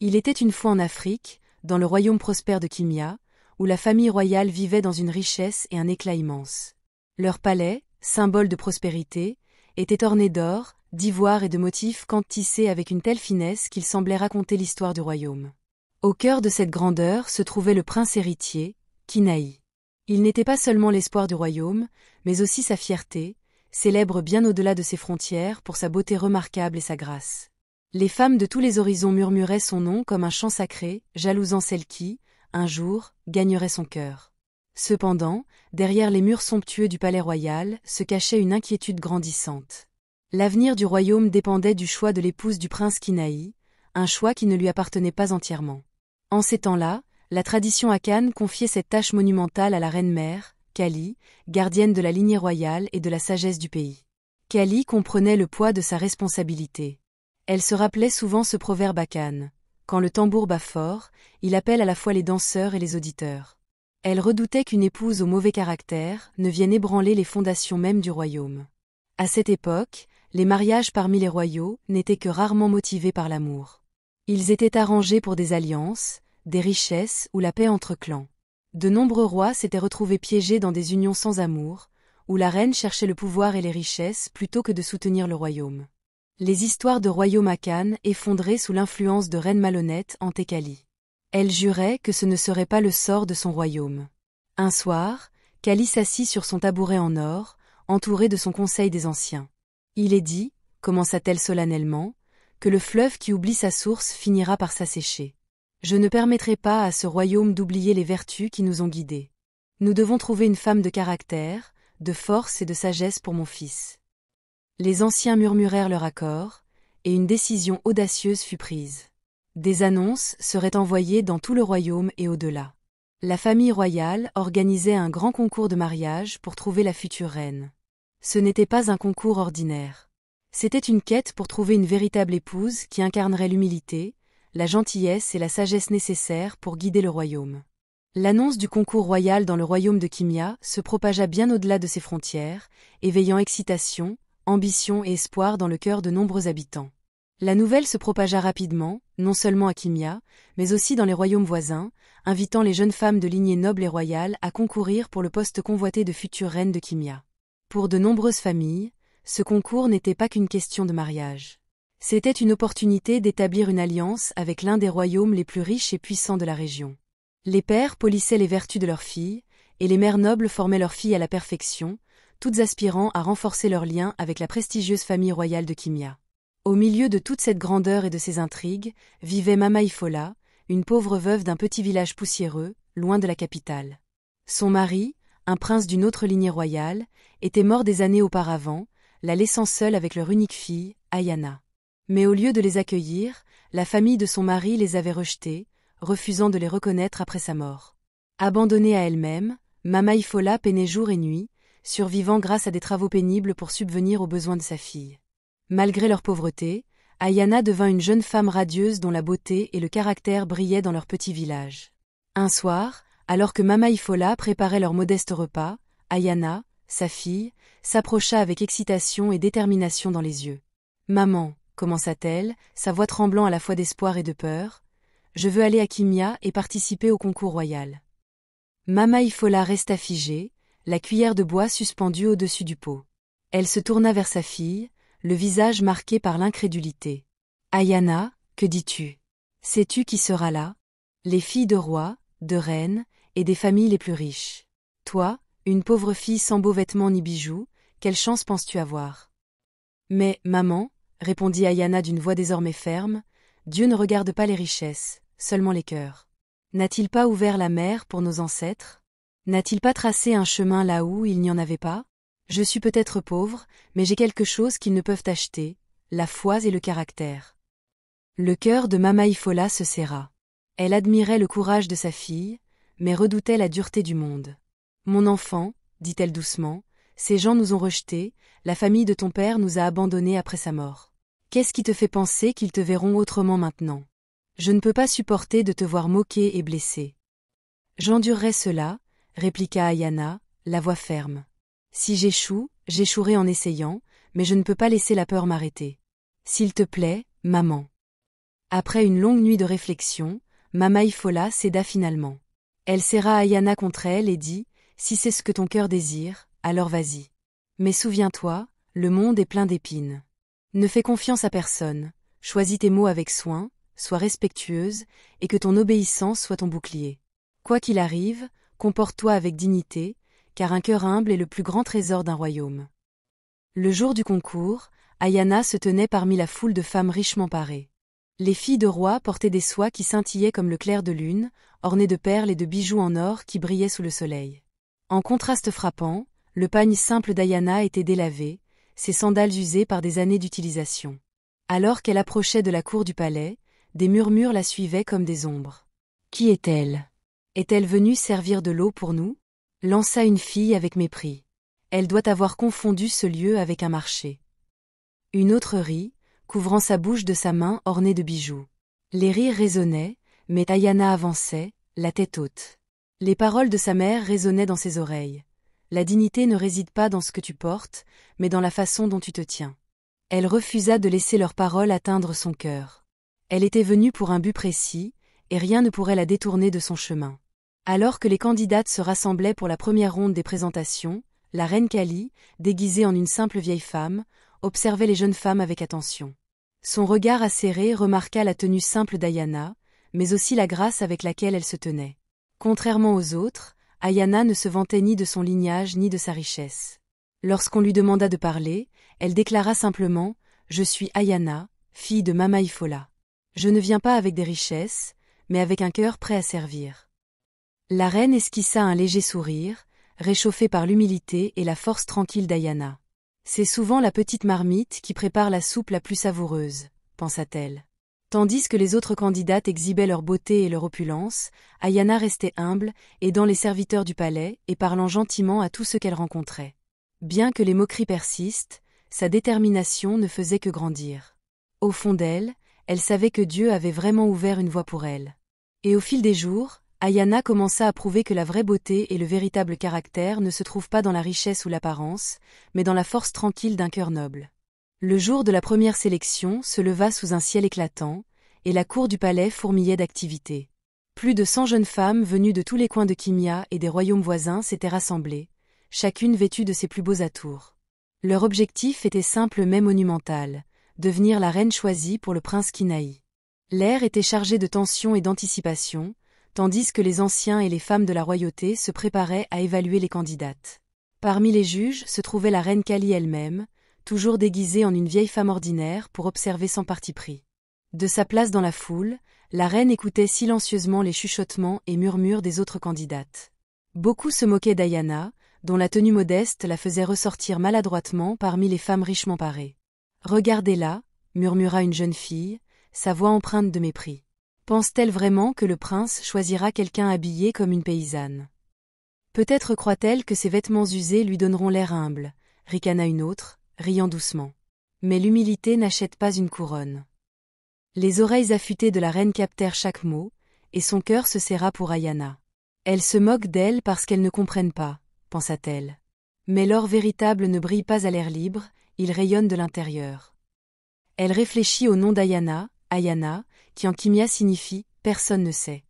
Il était une fois en Afrique, dans le royaume prospère de Kimia, où la famille royale vivait dans une richesse et un éclat immense. Leur palais, symbole de prospérité, était orné d'or, d'ivoire et de motifs tissés avec une telle finesse qu'il semblait raconter l'histoire du royaume. Au cœur de cette grandeur se trouvait le prince héritier, Kinaï. Il n'était pas seulement l'espoir du royaume, mais aussi sa fierté, célèbre bien au-delà de ses frontières pour sa beauté remarquable et sa grâce. Les femmes de tous les horizons murmuraient son nom comme un chant sacré, jalousant celle qui, un jour, gagnerait son cœur. Cependant, derrière les murs somptueux du palais royal, se cachait une inquiétude grandissante. L'avenir du royaume dépendait du choix de l'épouse du prince Kinaï, un choix qui ne lui appartenait pas entièrement. En ces temps-là, la tradition akane confiait cette tâche monumentale à la reine-mère, Kali, gardienne de la lignée royale et de la sagesse du pays. Kali comprenait le poids de sa responsabilité. Elle se rappelait souvent ce proverbe akane. Quand le tambour bat fort, il appelle à la fois les danseurs et les auditeurs. Elle redoutait qu'une épouse au mauvais caractère ne vienne ébranler les fondations mêmes du royaume. À cette époque, les mariages parmi les royaux n'étaient que rarement motivés par l'amour. Ils étaient arrangés pour des alliances, des richesses ou la paix entre clans. De nombreux rois s'étaient retrouvés piégés dans des unions sans amour, où la reine cherchait le pouvoir et les richesses plutôt que de soutenir le royaume. Les histoires de royaume akane effondrées sous l'influence de reines malhonnêtes hantaient Kali. Elle jurait que ce ne serait pas le sort de son royaume. Un soir, Kali s'assit sur son tabouret en or, entourée de son conseil des anciens. Il est dit, commença-t-elle solennellement, que le fleuve qui oublie sa source finira par s'assécher. Je ne permettrai pas à ce royaume d'oublier les vertus qui nous ont guidés. Nous devons trouver une femme de caractère, de force et de sagesse pour mon fils. Les anciens murmurèrent leur accord, et une décision audacieuse fut prise. Des annonces seraient envoyées dans tout le royaume et au-delà. La famille royale organisait un grand concours de mariage pour trouver la future reine. Ce n'était pas un concours ordinaire. C'était une quête pour trouver une véritable épouse qui incarnerait l'humilité, la gentillesse et la sagesse nécessaires pour guider le royaume. L'annonce du concours royal dans le royaume de Kimia se propagea bien au-delà de ses frontières, éveillant excitation, ambition et espoir dans le cœur de nombreux habitants. La nouvelle se propagea rapidement, non seulement à Kimia, mais aussi dans les royaumes voisins, invitant les jeunes femmes de lignée noble et royale à concourir pour le poste convoité de future reine de Kimia. Pour de nombreuses familles, ce concours n'était pas qu'une question de mariage. C'était une opportunité d'établir une alliance avec l'un des royaumes les plus riches et puissants de la région. Les pères polissaient les vertus de leurs filles, et les mères nobles formaient leurs filles à la perfection, toutes aspirant à renforcer leurs liens avec la prestigieuse famille royale de Kimia. Au milieu de toute cette grandeur et de ces intrigues, vivait Mama Ifola, une pauvre veuve d'un petit village poussiéreux, loin de la capitale. Son mari, un prince d'une autre lignée royale, était mort des années auparavant, la laissant seule avec leur unique fille, Ayana. Mais au lieu de les accueillir, la famille de son mari les avait rejetés, refusant de les reconnaître après sa mort. Abandonnée à elle-même, Mama Ifola peinait jour et nuit, survivant grâce à des travaux pénibles pour subvenir aux besoins de sa fille. Malgré leur pauvreté, Ayana devint une jeune femme radieuse dont la beauté et le caractère brillaient dans leur petit village. Un soir, alors que Mama Ifola préparait leur modeste repas, Ayana, sa fille, s'approcha avec excitation et détermination dans les yeux. « Maman » commença-t-elle, sa voix tremblant à la fois d'espoir et de peur, « je veux aller à Kimia et participer au concours royal. » Mama Ifola resta figée, la cuillère de bois suspendue au-dessus du pot. Elle se tourna vers sa fille, le visage marqué par l'incrédulité. « Ayana, que dis-tu? Sais-tu qui sera là? Les filles de rois, de reines, et des familles les plus riches. Toi, une pauvre fille sans beaux vêtements ni bijoux, quelle chance penses-tu avoir? » « Mais, maman, » répondit Ayana d'une voix désormais ferme, « Dieu ne regarde pas les richesses, seulement les cœurs. N'a-t-il pas ouvert la mer pour nos ancêtres? N'a-t-il pas tracé un chemin là où il n'y en avait pas? Je suis peut-être pauvre, mais j'ai quelque chose qu'ils ne peuvent acheter, la foi et le caractère. » Le cœur de Mama Ifola se serra. Elle admirait le courage de sa fille, mais redoutait la dureté du monde. « Mon enfant, » dit-elle doucement, « ces gens nous ont rejetés, la famille de ton père nous a abandonnés après sa mort. Qu'est-ce qui te fait penser qu'ils te verront autrement maintenant? Je ne peux pas supporter de te voir moqué et blessé. »« J'endurerai cela, » répliqua Ayana, la voix ferme. « Si j'échoue, j'échouerai en essayant, mais je ne peux pas laisser la peur m'arrêter. S'il te plaît, maman. » Après une longue nuit de réflexion, Mama Ifola céda finalement. Elle serra Ayana contre elle et dit « Si c'est ce que ton cœur désire, alors vas-y. Mais souviens-toi, le monde est plein d'épines. Ne fais confiance à personne, choisis tes mots avec soin, sois respectueuse, et que ton obéissance soit ton bouclier. Quoi qu'il arrive, comporte-toi avec dignité, car un cœur humble est le plus grand trésor d'un royaume. » Le jour du concours, Ayana se tenait parmi la foule de femmes richement parées. Les filles de roi portaient des soies qui scintillaient comme le clair de lune, ornées de perles et de bijoux en or qui brillaient sous le soleil. En contraste frappant, le pagne simple d'Ayana était délavé, ses sandales usées par des années d'utilisation. Alors qu'elle approchait de la cour du palais, des murmures la suivaient comme des ombres. « Qui est-elle ? Est-elle venue servir de l'eau pour nous ?» lança une fille avec mépris. « Elle doit avoir confondu ce lieu avec un marché. » Une autre rit, couvrant sa bouche de sa main ornée de bijoux. Les rires résonnaient, mais Ayana avançait, la tête haute. Les paroles de sa mère résonnaient dans ses oreilles. La dignité ne réside pas dans ce que tu portes, mais dans la façon dont tu te tiens. Elle refusa de laisser leurs paroles atteindre son cœur. Elle était venue pour un but précis, et rien ne pourrait la détourner de son chemin. Alors que les candidates se rassemblaient pour la première ronde des présentations, la reine Kali, déguisée en une simple vieille femme, observait les jeunes femmes avec attention. Son regard acéré remarqua la tenue simple d'Ayana, mais aussi la grâce avec laquelle elle se tenait. Contrairement aux autres, Ayana ne se vantait ni de son lignage ni de sa richesse. Lorsqu'on lui demanda de parler, elle déclara simplement « Je suis Ayana, fille de Mama Ifola. Je ne viens pas avec des richesses, mais avec un cœur prêt à servir. » La reine esquissa un léger sourire, réchauffé par l'humilité et la force tranquille d'Ayana. C'est souvent la petite marmite qui prépare la soupe la plus savoureuse, pensa-t-elle. Tandis que les autres candidates exhibaient leur beauté et leur opulence, Ayana restait humble, aidant les serviteurs du palais et parlant gentiment à tous ceux qu'elle rencontrait. Bien que les moqueries persistent, sa détermination ne faisait que grandir. Au fond d'elle, elle savait que Dieu avait vraiment ouvert une voie pour elle. Et au fil des jours, Ayana commença à prouver que la vraie beauté et le véritable caractère ne se trouvent pas dans la richesse ou l'apparence, mais dans la force tranquille d'un cœur noble. Le jour de la première sélection se leva sous un ciel éclatant, et la cour du palais fourmillait d'activités. Plus de 100 jeunes femmes venues de tous les coins de Kimia et des royaumes voisins s'étaient rassemblées, chacune vêtue de ses plus beaux atours. Leur objectif était simple mais monumental, devenir la reine choisie pour le prince Kinaï. L'air était chargé de tension et d'anticipation, tandis que les anciens et les femmes de la royauté se préparaient à évaluer les candidates. Parmi les juges se trouvait la reine Kali elle-même, toujours déguisée en une vieille femme ordinaire pour observer sans parti pris. De sa place dans la foule, la reine écoutait silencieusement les chuchotements et murmures des autres candidates. Beaucoup se moquaient d'Ayana, dont la tenue modeste la faisait ressortir maladroitement parmi les femmes richement parées. « Regardez-la » murmura une jeune fille, sa voix empreinte de mépris. Pense-t-elle vraiment que le prince choisira quelqu'un habillé comme une paysanne? Peut-être croit-elle que ses vêtements usés lui donneront l'air humble, ricana une autre, riant doucement. Mais l'humilité n'achète pas une couronne. Les oreilles affûtées de la reine captèrent chaque mot, et son cœur se serra pour Ayana. Elle se moque d'elle parce qu'elles ne comprennent pas, pensa-t-elle. Mais l'or véritable ne brille pas à l'air libre, il rayonne de l'intérieur. Elle réfléchit au nom d'Ayana, Ayana, qui en kimia signifie « personne ne sait ».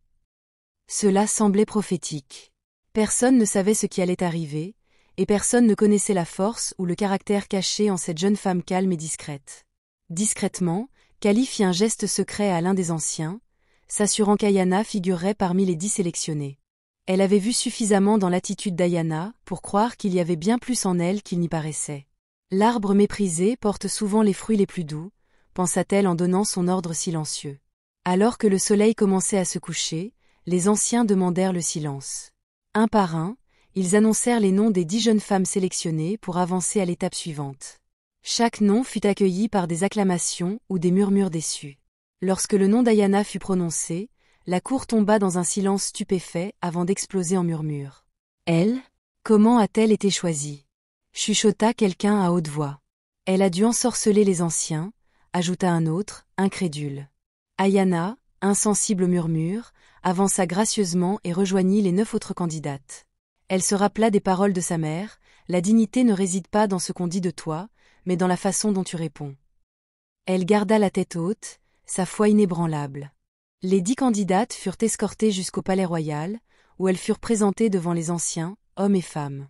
Cela semblait prophétique. Personne ne savait ce qui allait arriver, et personne ne connaissait la force ou le caractère caché en cette jeune femme calme et discrète. Discrètement, Kali fit un geste secret à l'un des anciens, s'assurant qu'Ayana figurerait parmi les 10 sélectionnés. Elle avait vu suffisamment dans l'attitude d'Ayana pour croire qu'il y avait bien plus en elle qu'il n'y paraissait. L'arbre méprisé porte souvent les fruits les plus doux, pensa-t-elle en donnant son ordre silencieux. Alors que le soleil commençait à se coucher, les anciens demandèrent le silence. Un par un, ils annoncèrent les noms des 10 jeunes femmes sélectionnées pour avancer à l'étape suivante. Chaque nom fut accueilli par des acclamations ou des murmures déçus. Lorsque le nom d'Ayana fut prononcé, la cour tomba dans un silence stupéfait avant d'exploser en murmures. « Elle ? Comment a-t-elle été choisie ?» chuchota quelqu'un à haute voix. « Elle a dû ensorceler les anciens », ajouta un autre, incrédule. Ayana, insensible au murmure, avança gracieusement et rejoignit les 9 autres candidates. Elle se rappela des paroles de sa mère, « La dignité ne réside pas dans ce qu'on dit de toi, mais dans la façon dont tu réponds. » Elle garda la tête haute, sa foi inébranlable. Les 10 candidates furent escortées jusqu'au palais royal, où elles furent présentées devant les anciens, hommes et femmes.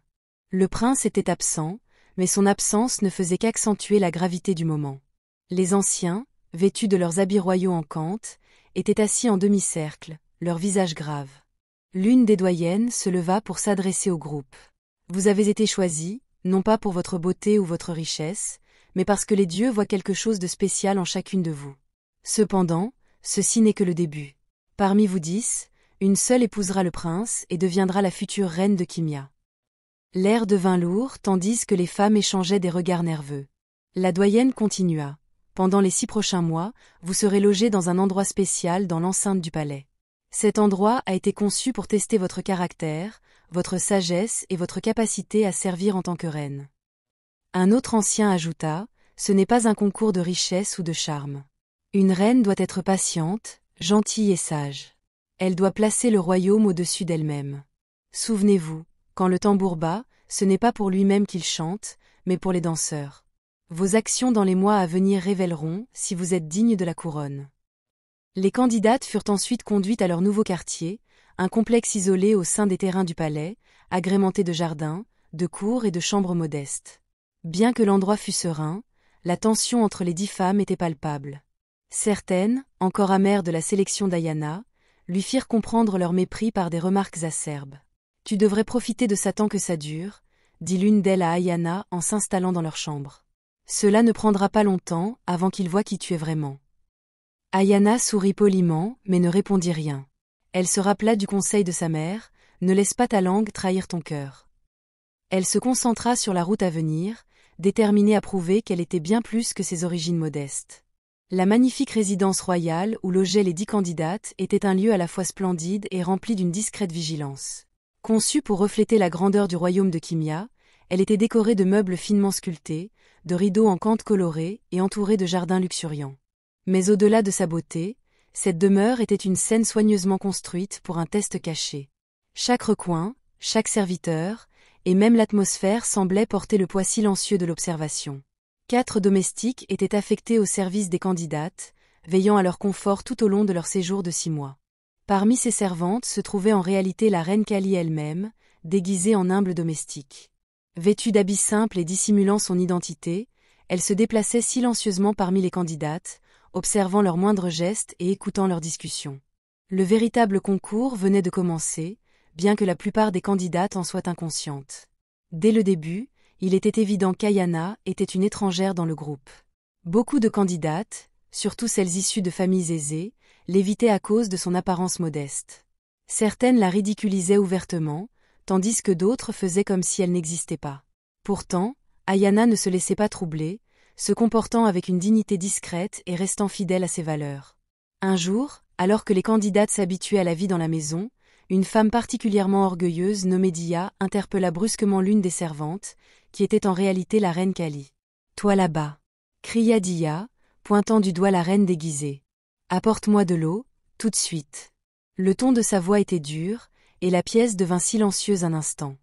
Le prince était absent, mais son absence ne faisait qu'accentuer la gravité du moment. Les anciens, vêtus de leurs habits royaux en cante, étaient assis en demi-cercle, leurs visages graves. L'une des doyennes se leva pour s'adresser au groupe. « Vous avez été choisis, non pas pour votre beauté ou votre richesse, mais parce que les dieux voient quelque chose de spécial en chacune de vous. Cependant, ceci n'est que le début. Parmi vous 10, une seule épousera le prince et deviendra la future reine de Kimia. » L'air devint lourd tandis que les femmes échangeaient des regards nerveux. La doyenne continua. « Pendant les 6 prochains mois, vous serez logés dans un endroit spécial dans l'enceinte du palais. Cet endroit a été conçu pour tester votre caractère, votre sagesse et votre capacité à servir en tant que reine. » Un autre ancien ajouta, « Ce n'est pas un concours de richesse ou de charme. Une reine doit être patiente, gentille et sage. Elle doit placer le royaume au-dessus d'elle-même. Souvenez-vous, quand le tambour bat, ce n'est pas pour lui-même qu'il chante, mais pour les danseurs. Vos actions dans les mois à venir révéleront si vous êtes digne de la couronne. » Les candidates furent ensuite conduites à leur nouveau quartier, un complexe isolé au sein des terrains du palais, agrémenté de jardins, de cours et de chambres modestes. Bien que l'endroit fût serein, la tension entre les 10 femmes était palpable. Certaines, encore amères de la sélection d'Ayana, lui firent comprendre leur mépris par des remarques acerbes. « Tu devrais profiter de ça tant que ça dure, » dit l'une d'elles à Ayana en s'installant dans leur chambre. « Cela ne prendra pas longtemps avant qu'il voie qui tu es vraiment. » Ayana sourit poliment, mais ne répondit rien. Elle se rappela du conseil de sa mère, « Ne laisse pas ta langue trahir ton cœur. » Elle se concentra sur la route à venir, déterminée à prouver qu'elle était bien plus que ses origines modestes. La magnifique résidence royale où logeaient les 10 candidates était un lieu à la fois splendide et rempli d'une discrète vigilance. Conçue pour refléter la grandeur du royaume de Kimia, elle était décorée de meubles finement sculptés, de rideaux en cantes colorées et entourée de jardins luxuriants. Mais au-delà de sa beauté, cette demeure était une scène soigneusement construite pour un test caché. Chaque recoin, chaque serviteur, et même l'atmosphère semblait porter le poids silencieux de l'observation. 4 domestiques étaient affectés au service des candidates, veillant à leur confort tout au long de leur séjour de 6 mois. Parmi ces servantes se trouvait en réalité la reine Kali elle-même, déguisée en humble domestique. Vêtue d'habits simples et dissimulant son identité, elle se déplaçait silencieusement parmi les candidates, observant leurs moindres gestes et écoutant leurs discussions. Le véritable concours venait de commencer, bien que la plupart des candidates en soient inconscientes. Dès le début, il était évident qu'Ayana était une étrangère dans le groupe. Beaucoup de candidates, surtout celles issues de familles aisées, l'évitaient à cause de son apparence modeste. Certaines la ridiculisaient ouvertement, tandis que d'autres faisaient comme si elle n'existait pas. Pourtant, Ayana ne se laissait pas troubler, se comportant avec une dignité discrète et restant fidèle à ses valeurs. Un jour, alors que les candidates s'habituaient à la vie dans la maison, une femme particulièrement orgueilleuse nommée Dia interpella brusquement l'une des servantes, qui était en réalité la reine Kali. « Toi là-bas !» cria Dia, pointant du doigt la reine déguisée. « Apporte-moi de l'eau, tout de suite. » Le ton de sa voix était dur, et la pièce devint silencieuse un instant.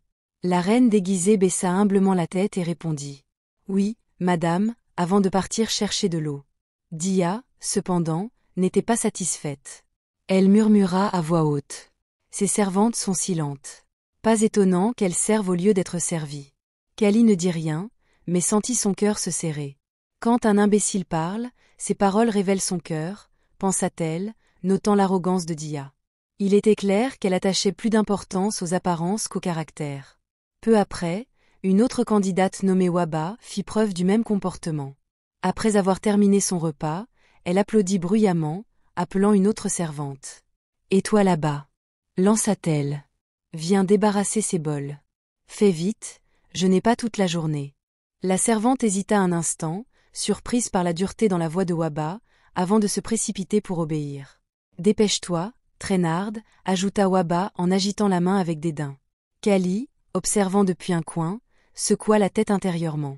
La reine déguisée baissa humblement la tête et répondit. « Oui, madame, avant de partir chercher de l'eau. » Dia, cependant, n'était pas satisfaite. Elle murmura à voix haute. « Ces servantes sont silentes. Pas étonnant qu'elles servent au lieu d'être servies. » Kali ne dit rien, mais sentit son cœur se serrer. Quand un imbécile parle, ses paroles révèlent son cœur, pensa-t-elle, notant l'arrogance de Dia. Il était clair qu'elle attachait plus d'importance aux apparences qu'au caractère. Peu après, une autre candidate nommée Waba fit preuve du même comportement. Après avoir terminé son repas, elle applaudit bruyamment, appelant une autre servante. « Et toi là-bas » lança-t-elle. « Viens débarrasser ces bols. Fais vite, je n'ai pas toute la journée. » La servante hésita un instant, surprise par la dureté dans la voix de Waba, avant de se précipiter pour obéir. « Dépêche-toi, traînarde » ajouta Waba en agitant la main avec dédain. Kali, observant depuis un coin, secoua la tête intérieurement.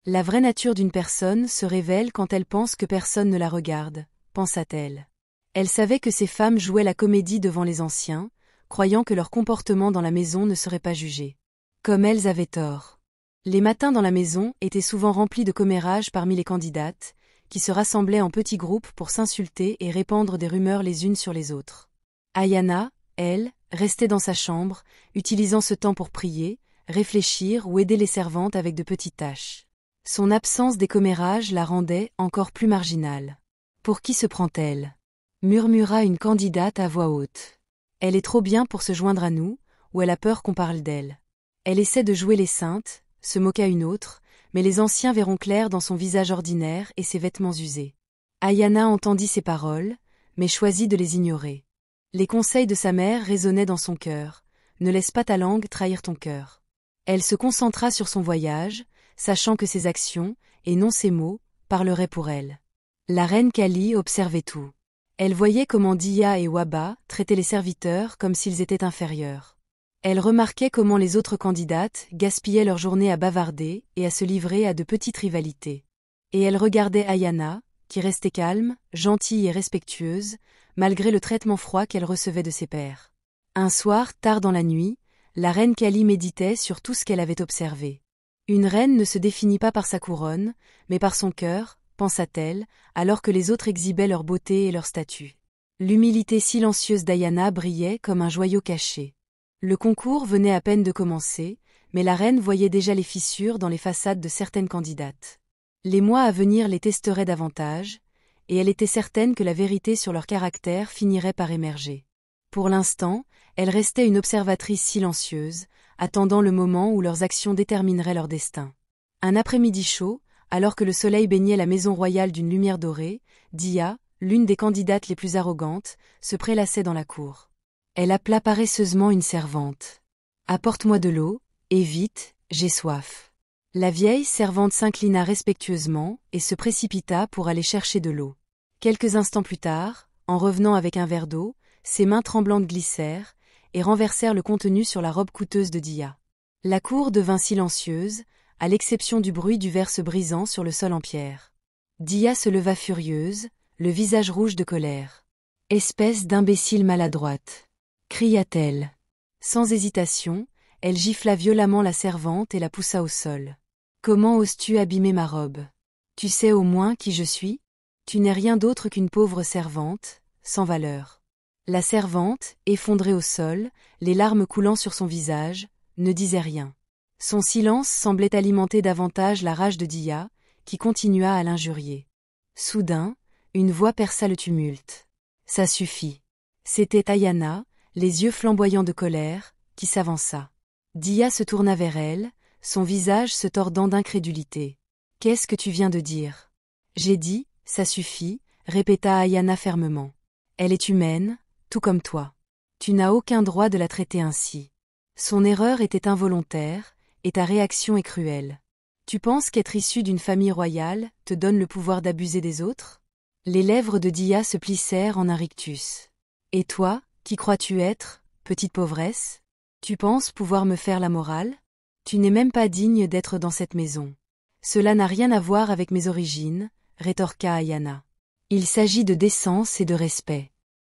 La vraie nature d'une personne se révèle quand elle pense que personne ne la regarde, pensa-t-elle. Elle savait que ces femmes jouaient la comédie devant les anciens, croyant que leur comportement dans la maison ne serait pas jugé. Comme elles avaient tort. Les matins dans la maison étaient souvent remplis de commérages parmi les candidates, qui se rassemblaient en petits groupes pour s'insulter et répandre des rumeurs les unes sur les autres. Ayana, elle, restait dans sa chambre, utilisant ce temps pour prier, réfléchir ou aider les servantes avec de petites tâches. Son absence des commérages la rendait encore plus marginale. « Pour qui se prend-elle » murmura une candidate à voix haute. « Elle est trop bien pour se joindre à nous, ou elle a peur qu'on parle d'elle. Elle essaie de jouer les saintes », se moqua une autre, mais les anciens verront clair dans son visage ordinaire et ses vêtements usés. Ayana entendit ces paroles, mais choisit de les ignorer. Les conseils de sa mère résonnaient dans son cœur. « Ne laisse pas ta langue trahir ton cœur. » Elle se concentra sur son voyage, sachant que ses actions, et non ses mots, parleraient pour elle. La reine Kali observait tout. Elle voyait comment Dia et Waba traitaient les serviteurs comme s'ils étaient inférieurs. Elle remarquait comment les autres candidates gaspillaient leur journée à bavarder et à se livrer à de petites rivalités. Et elle regardait Ayana, qui restait calme, gentille et respectueuse, malgré le traitement froid qu'elle recevait de ses pairs. Un soir, tard dans la nuit, la reine Kali méditait sur tout ce qu'elle avait observé. Une reine ne se définit pas par sa couronne, mais par son cœur, pensa-t-elle, alors que les autres exhibaient leur beauté et leur statut. L'humilité silencieuse d'Ayana brillait comme un joyau caché. Le concours venait à peine de commencer, mais la reine voyait déjà les fissures dans les façades de certaines candidates. Les mois à venir les testeraient davantage, et elle était certaine que la vérité sur leur caractère finirait par émerger. Pour l'instant, elle restait une observatrice silencieuse, attendant le moment où leurs actions détermineraient leur destin. Un après-midi chaud, alors que le soleil baignait la maison royale d'une lumière dorée, Dia, l'une des candidates les plus arrogantes, se prélassait dans la cour. Elle appela paresseusement une servante. « Apporte-moi de l'eau, et vite, j'ai soif. » La vieille servante s'inclina respectueusement et se précipita pour aller chercher de l'eau. Quelques instants plus tard, en revenant avec un verre d'eau, ses mains tremblantes glissèrent et renversèrent le contenu sur la robe coûteuse de Dia. La cour devint silencieuse, à l'exception du bruit du verre se brisant sur le sol en pierre. Dia se leva furieuse, le visage rouge de colère. « Espèce d'imbécile maladroite !» cria-t-elle. Sans hésitation, elle gifla violemment la servante et la poussa au sol. « Comment oses-tu abîmer ma robe? Tu sais au moins qui je suis? Tu n'es rien d'autre qu'une pauvre servante, sans valeur. » La servante, effondrée au sol, les larmes coulant sur son visage, ne disait rien. Son silence semblait alimenter davantage la rage de Dia, qui continua à l'injurier. Soudain, une voix perça le tumulte. « Ça suffit. » C'était Ayana, les yeux flamboyants de colère, qui s'avança. Dia se tourna vers elle, son visage se tordant d'incrédulité. « Qu'est-ce que tu viens de dire? » « J'ai dit, ça suffit, » répéta Ayana fermement. « Elle est humaine, tout comme toi. Tu n'as aucun droit de la traiter ainsi. Son erreur était involontaire, et ta réaction est cruelle. Tu penses qu'être issue d'une famille royale te donne le pouvoir d'abuser des autres? » Les lèvres de Dia se plissèrent en un rictus. « Et toi, qui crois-tu être, petite pauvresse? Tu penses pouvoir me faire la morale? Tu n'es même pas digne d'être dans cette maison. »« Cela n'a rien à voir avec mes origines, » rétorqua Ayana. « Il s'agit de décence et de respect.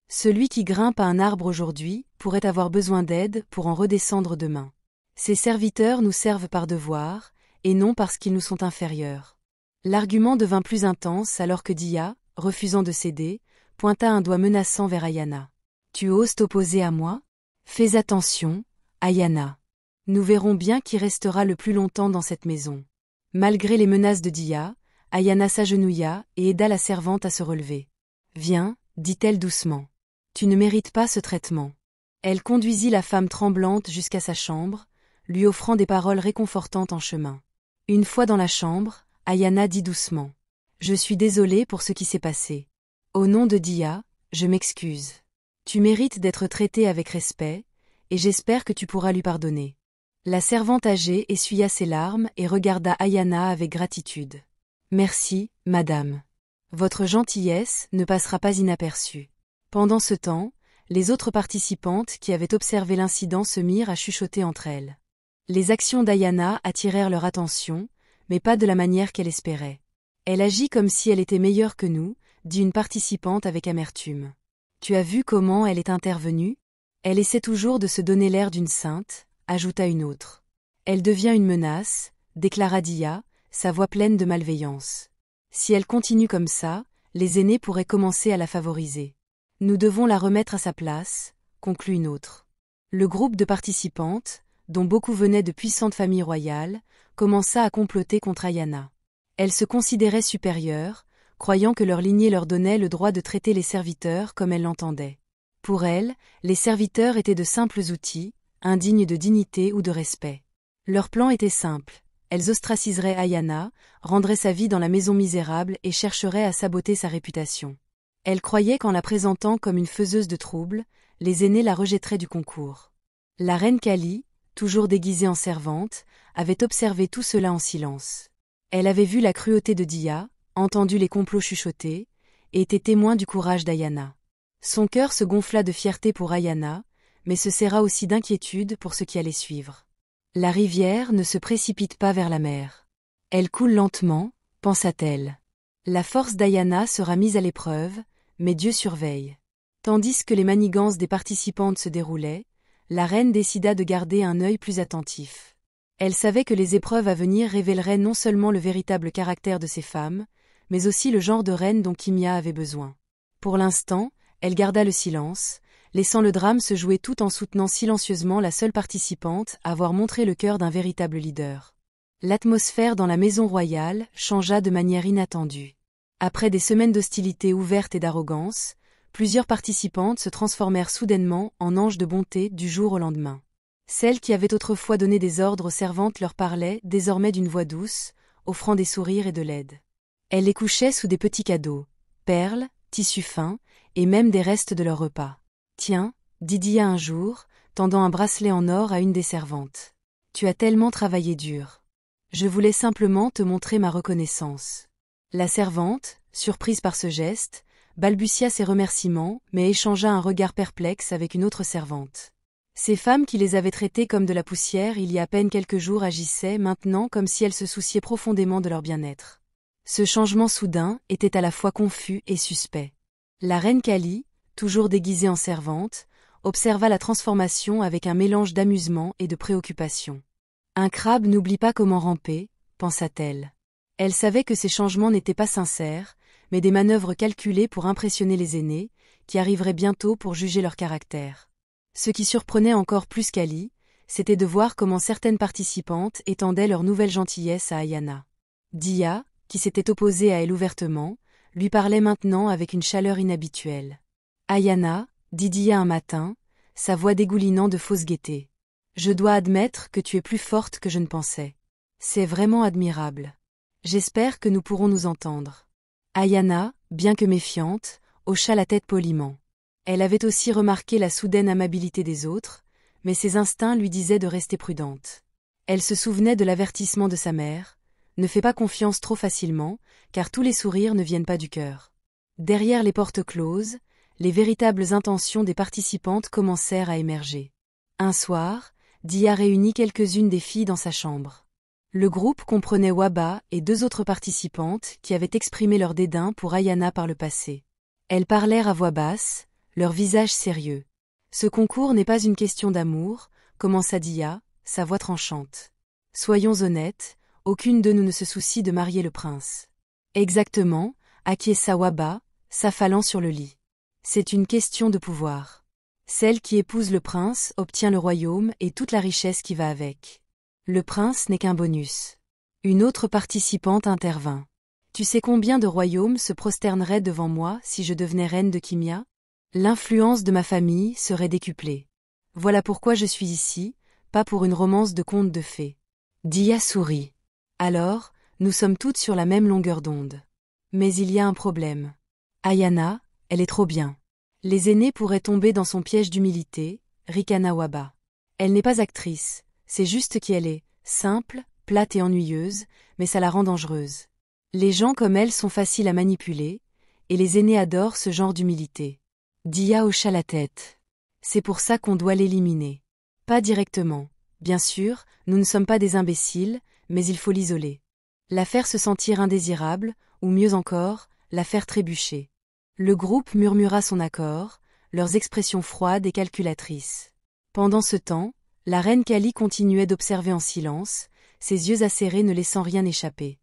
Celui qui grimpe à un arbre aujourd'hui pourrait avoir besoin d'aide pour en redescendre demain. Ces serviteurs nous servent par devoir, et non parce qu'ils nous sont inférieurs. » L'argument devint plus intense alors que Dia, refusant de céder, pointa un doigt menaçant vers Ayana. « Tu oses t'opposer à moi? Fais attention, Ayana. Nous verrons bien qui restera le plus longtemps dans cette maison. » Malgré les menaces de Dia, Ayana s'agenouilla et aida la servante à se relever. « Viens, » dit-elle doucement. « Tu ne mérites pas ce traitement. » Elle conduisit la femme tremblante jusqu'à sa chambre, lui offrant des paroles réconfortantes en chemin. Une fois dans la chambre, Ayana dit doucement. « Je suis désolée pour ce qui s'est passé. Au nom de Dia, je m'excuse. Tu mérites d'être traitée avec respect, et j'espère que tu pourras lui pardonner. » La servante âgée essuya ses larmes et regarda Ayana avec gratitude. « Merci, madame. Votre gentillesse ne passera pas inaperçue. » Pendant ce temps, les autres participantes qui avaient observé l'incident se mirent à chuchoter entre elles. Les actions d'Ayana attirèrent leur attention, mais pas de la manière qu'elle espérait. « Elle agit comme si elle était meilleure que nous, » dit une participante avec amertume. « Tu as vu comment elle est intervenue? Elle essaie toujours de se donner l'air d'une sainte, » ajouta une autre. « Elle devient une menace, » déclara Dia, sa voix pleine de malveillance. « Si elle continue comme ça, les aînés pourraient commencer à la favoriser. Nous devons la remettre à sa place, conclut une autre. Le groupe de participantes, dont beaucoup venaient de puissantes familles royales, commença à comploter contre Ayana. Elles se considéraient supérieures, croyant que leur lignée leur donnait le droit de traiter les serviteurs comme elles l'entendaient. Pour elles, les serviteurs étaient de simples outils, indignes de dignité ou de respect. Leur plan était simple. Elles ostraciseraient Ayana, rendraient sa vie dans la maison misérable et chercheraient à saboter sa réputation. Elles croyaient qu'en la présentant comme une faiseuse de troubles, les aînés la rejetteraient du concours. La reine Kali, toujours déguisée en servante, avait observé tout cela en silence. Elle avait vu la cruauté de Dia, entendu les complots chuchotés, et était témoin du courage d'Ayana. Son cœur se gonfla de fierté pour Ayana, mais se serra aussi d'inquiétude pour ce qui allait suivre. La rivière ne se précipite pas vers la mer. Elle coule lentement, pensa-t-elle. La force d'Ayana sera mise à l'épreuve, mais Dieu surveille. Tandis que les manigances des participantes se déroulaient, la reine décida de garder un œil plus attentif. Elle savait que les épreuves à venir révéleraient non seulement le véritable caractère de ces femmes, mais aussi le genre de reine dont Kimia avait besoin. Pour l'instant, elle garda le silence, laissant le drame se jouer tout en soutenant silencieusement la seule participante à avoir montré le cœur d'un véritable leader. L'atmosphère dans la maison royale changea de manière inattendue. Après des semaines d'hostilité ouverte et d'arrogance, plusieurs participantes se transformèrent soudainement en anges de bonté du jour au lendemain. Celles qui avaient autrefois donné des ordres aux servantes leur parlaient désormais d'une voix douce, offrant des sourires et de l'aide. Elles les couchaient sous des petits cadeaux, perles, tissus fins, et même des restes de leur repas. « Tiens, dit Dia un jour, tendant un bracelet en or à une des servantes. Tu as tellement travaillé dur. Je voulais simplement te montrer ma reconnaissance. » La servante, surprise par ce geste, balbutia ses remerciements, mais échangea un regard perplexe avec une autre servante. Ces femmes qui les avaient traitées comme de la poussière il y a à peine quelques jours agissaient maintenant comme si elles se souciaient profondément de leur bien-être. Ce changement soudain était à la fois confus et suspect. La reine Kali, toujours déguisée en servante, observa la transformation avec un mélange d'amusement et de préoccupation. Un crabe n'oublie pas comment ramper, pensa-t-elle. Elle savait que ces changements n'étaient pas sincères, mais des manœuvres calculées pour impressionner les aînés, qui arriveraient bientôt pour juger leur caractère. Ce qui surprenait encore plus Kali, c'était de voir comment certaines participantes étendaient leur nouvelle gentillesse à Ayana. Dia, qui s'était opposée à elle ouvertement, lui parlait maintenant avec une chaleur inhabituelle. « Ayana, dit Dia un matin, sa voix dégoulinant de fausse gaieté. Je dois admettre que tu es plus forte que je ne pensais. C'est vraiment admirable. J'espère que nous pourrons nous entendre. » Ayana, bien que méfiante, hocha la tête poliment. Elle avait aussi remarqué la soudaine amabilité des autres, mais ses instincts lui disaient de rester prudente. Elle se souvenait de l'avertissement de sa mère, « Ne fais pas confiance trop facilement, car tous les sourires ne viennent pas du cœur. » Derrière les portes closes, les véritables intentions des participantes commencèrent à émerger. Un soir, Dia réunit quelques-unes des filles dans sa chambre. Le groupe comprenait Waba et deux autres participantes qui avaient exprimé leur dédain pour Ayana par le passé. Elles parlèrent à voix basse, leur visage sérieux. « Ce concours n'est pas une question d'amour, » commença Dia, sa voix tranchante. « Soyons honnêtes, aucune de nous ne se soucie de marier le prince. » « Exactement, » acquiesça Waba, s'affalant sur le lit. « C'est une question de pouvoir. Celle qui épouse le prince obtient le royaume et toute la richesse qui va avec. Le prince n'est qu'un bonus. » Une autre participante intervint. « Tu sais combien de royaumes se prosterneraient devant moi si je devenais reine de Kimia ? L'influence de ma famille serait décuplée. Voilà pourquoi je suis ici, pas pour une romance de conte de fées. » Dia sourit. « Alors, nous sommes toutes sur la même longueur d'onde. Mais il y a un problème. Ayana, elle est trop bien. Les aînés pourraient tomber dans son piège d'humilité, ricana Waba. Elle n'est pas actrice, c'est juste qu'elle est, simple, plate et ennuyeuse, mais ça la rend dangereuse. Les gens comme elle sont faciles à manipuler, et les aînés adorent ce genre d'humilité. » Dia hocha la tête. « C'est pour ça qu'on doit l'éliminer. Pas directement. Bien sûr, nous ne sommes pas des imbéciles, mais il faut l'isoler. La faire se sentir indésirable, ou mieux encore, la faire trébucher. » Le groupe murmura son accord, leurs expressions froides et calculatrices. Pendant ce temps, la reine Kali continuait d'observer en silence, ses yeux acérés ne laissant rien échapper.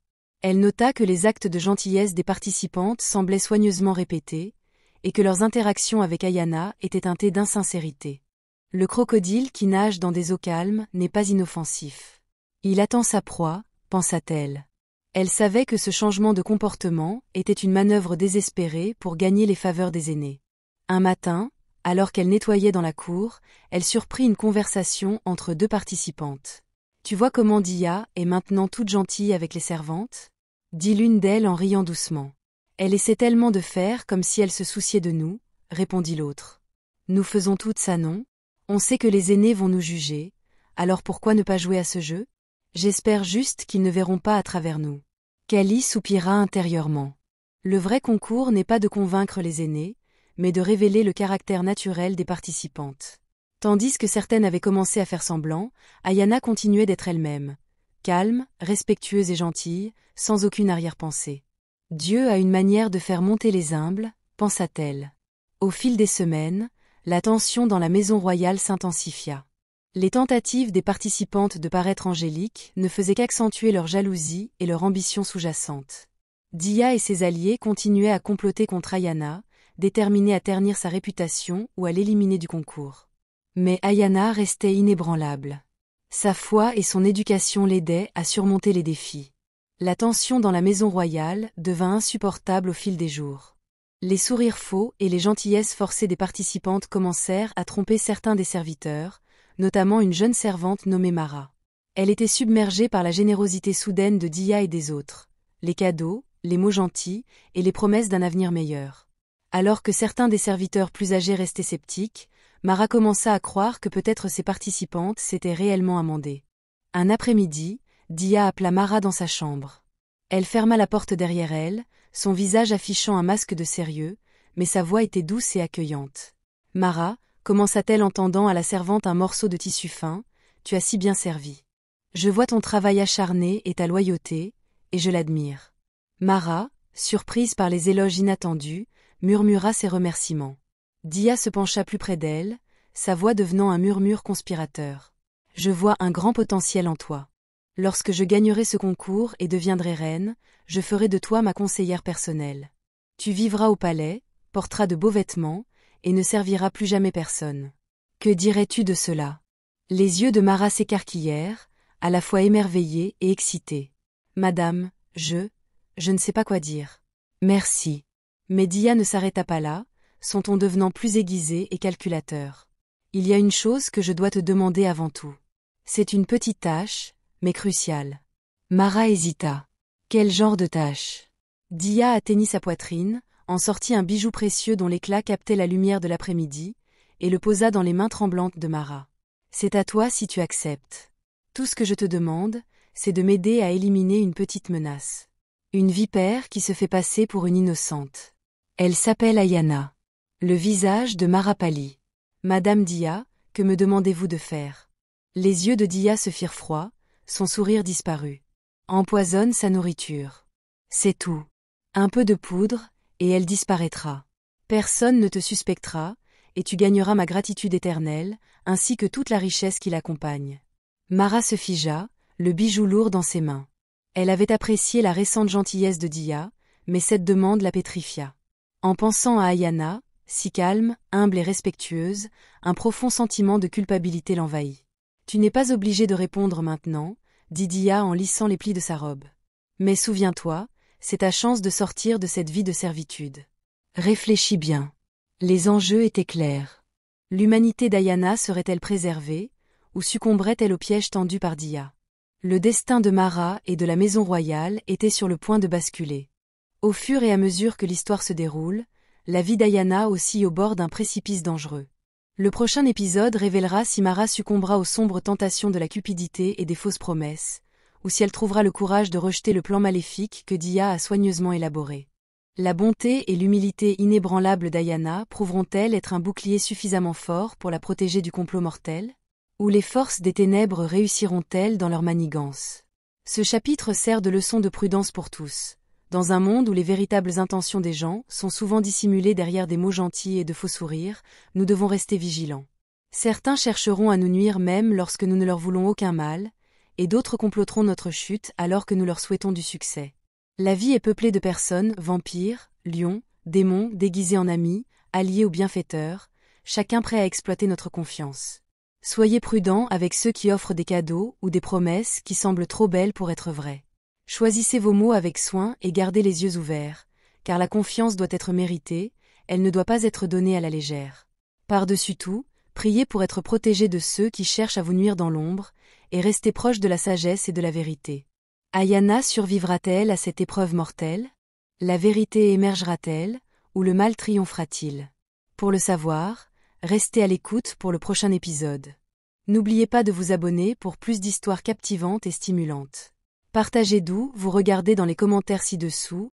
Elle nota que les actes de gentillesse des participantes semblaient soigneusement répétés, et que leurs interactions avec Ayana étaient teintées d'insincérité. Le crocodile qui nage dans des eaux calmes n'est pas inoffensif. Il attend sa proie, pensa-t-elle. Elle savait que ce changement de comportement était une manœuvre désespérée pour gagner les faveurs des aînés. Un matin, alors qu'elle nettoyait dans la cour, elle surprit une conversation entre deux participantes. « Tu vois comment Dia est maintenant toute gentille avec les servantes ?» dit l'une d'elles en riant doucement. « Elle essaie tellement de faire comme si elle se souciait de nous, » répondit l'autre. « Nous faisons toutes ça, non ? On sait que les aînés vont nous juger, alors pourquoi ne pas jouer à ce jeu ? J'espère juste qu'ils ne verront pas à travers nous. » Kali soupira intérieurement. Le vrai concours n'est pas de convaincre les aînés, mais de révéler le caractère naturel des participantes. Tandis que certaines avaient commencé à faire semblant, Ayana continuait d'être elle-même, calme, respectueuse et gentille, sans aucune arrière-pensée. Dieu a une manière de faire monter les humbles, pensa-t-elle. Au fil des semaines, la tension dans la maison royale s'intensifia. Les tentatives des participantes de paraître angéliques ne faisaient qu'accentuer leur jalousie et leur ambition sous-jacente. Dia et ses alliés continuaient à comploter contre Ayana, déterminés à ternir sa réputation ou à l'éliminer du concours. Mais Ayana restait inébranlable. Sa foi et son éducation l'aidaient à surmonter les défis. La tension dans la maison royale devint insupportable au fil des jours. Les sourires faux et les gentillesses forcées des participantes commencèrent à tromper certains des serviteurs, notamment une jeune servante nommée Mara. Elle était submergée par la générosité soudaine de Dia et des autres, les cadeaux, les mots gentils et les promesses d'un avenir meilleur. Alors que certains des serviteurs plus âgés restaient sceptiques, Mara commença à croire que peut-être ses participantes s'étaient réellement amendées. Un après-midi, Dia appela Mara dans sa chambre. Elle ferma la porte derrière elle, son visage affichant un masque de sérieux, mais sa voix était douce et accueillante. « Mara, commença-t-elle en tendant à la servante un morceau de tissu fin, tu as si bien servi. Je vois ton travail acharné et ta loyauté, et je l'admire. » Mara, surprise par les éloges inattendus, murmura ses remerciements. Dia se pencha plus près d'elle, sa voix devenant un murmure conspirateur. « Je vois un grand potentiel en toi. Lorsque je gagnerai ce concours et deviendrai reine, je ferai de toi ma conseillère personnelle. Tu vivras au palais, porteras de beaux vêtements, et ne serviras plus jamais personne. Que dirais-tu de cela ?» Les yeux de Mara s'écarquillèrent, à la fois émerveillés et excités. « Madame, je ne sais pas quoi dire. Merci. » Mais Dia ne s'arrêta pas là, son ton devenant plus aiguisé et calculateur. « Il y a une chose que je dois te demander avant tout. C'est une petite tâche, mais cruciale. » Mara hésita. Quel genre de tâche ? Dia atteignit sa poitrine, en sortit un bijou précieux dont l'éclat captait la lumière de l'après-midi, et le posa dans les mains tremblantes de Mara. « C'est à toi si tu acceptes. Tout ce que je te demande, c'est de m'aider à éliminer une petite menace. Une vipère qui se fait passer pour une innocente. Elle s'appelle Ayana. » Le visage de Mara pâlit. « Madame Dia, que me demandez-vous de faire ?» Les yeux de Dia se firent froids, son sourire disparut. « Empoisonne sa nourriture. C'est tout. Un peu de poudre, et elle disparaîtra. Personne ne te suspectera, et tu gagneras ma gratitude éternelle, ainsi que toute la richesse qui l'accompagne. » Mara se figea, le bijou lourd dans ses mains. Elle avait apprécié la récente gentillesse de Dia, mais cette demande la pétrifia. En pensant à Ayana, si calme, humble et respectueuse, un profond sentiment de culpabilité l'envahit. « Tu n'es pas obligé de répondre maintenant, » dit Dia en lissant les plis de sa robe. « Mais souviens-toi, c'est ta chance de sortir de cette vie de servitude. Réfléchis bien. » Les enjeux étaient clairs. L'humanité d'Ayana serait-elle préservée, ou succomberait-elle au piège tendu par Dia ? Le destin de Mara et de la maison royale était sur le point de basculer. Au fur et à mesure que l'histoire se déroule, la vie d'Ayana oscille au bord d'un précipice dangereux. Le prochain épisode révélera si Mara succombera aux sombres tentations de la cupidité et des fausses promesses, ou si elle trouvera le courage de rejeter le plan maléfique que Dia a soigneusement élaboré. La bonté et l'humilité inébranlables d'Ayana prouveront-elles être un bouclier suffisamment fort pour la protéger du complot mortel ? Ou les forces des ténèbres réussiront-elles dans leur manigance ? Ce chapitre sert de leçon de prudence pour tous. Dans un monde où les véritables intentions des gens sont souvent dissimulées derrière des mots gentils et de faux sourires, nous devons rester vigilants. Certains chercheront à nous nuire même lorsque nous ne leur voulons aucun mal, et d'autres comploteront notre chute alors que nous leur souhaitons du succès. La vie est peuplée de personnes, vampires, lions, démons, déguisés en amis, alliés ou bienfaiteurs, chacun prêt à exploiter notre confiance. Soyez prudents avec ceux qui offrent des cadeaux ou des promesses qui semblent trop belles pour être vraies. Choisissez vos mots avec soin et gardez les yeux ouverts, car la confiance doit être méritée, elle ne doit pas être donnée à la légère. Par-dessus tout, priez pour être protégé de ceux qui cherchent à vous nuire dans l'ombre, et restez proche de la sagesse et de la vérité. Ayana survivra-t-elle à cette épreuve mortelle? La vérité émergera-t-elle, ou le mal triomphera-t-il? Pour le savoir, restez à l'écoute pour le prochain épisode. N'oubliez pas de vous abonner pour plus d'histoires captivantes et stimulantes. Partagez d'où vous regardez dans les commentaires ci-dessous,